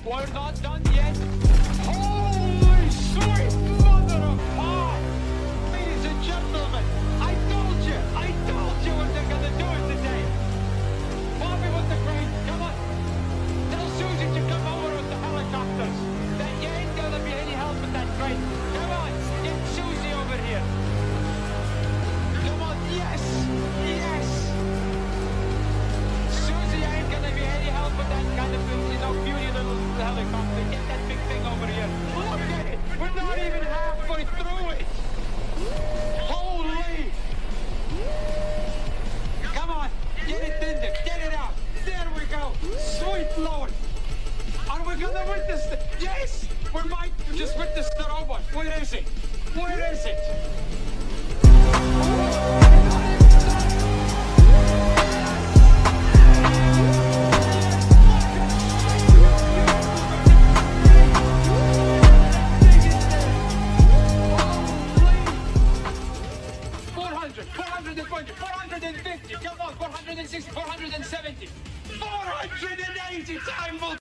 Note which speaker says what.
Speaker 1: We're not done yet. Holy sweet mother of God! Ladies and gentlemen, I told you what they're gonna do it today. Bobby with the crane, come on. Tell Susie to come over with the helicopters. That you ain't gonna be any help with that crane. Come on, get Susie over here. Come on, yes, yes. Susie ain't gonna be any help with that kind of, beauty little helicopter. Get that big thing over here. Look at it. We're not even halfway through it. Holy. Come on. Get it in there. Get it out. There we go. Sweet Lord. Are we gonna witness it? Yes. We might just witness the robot. Where is it? Where is it? Come on, 460, 470, 480 time will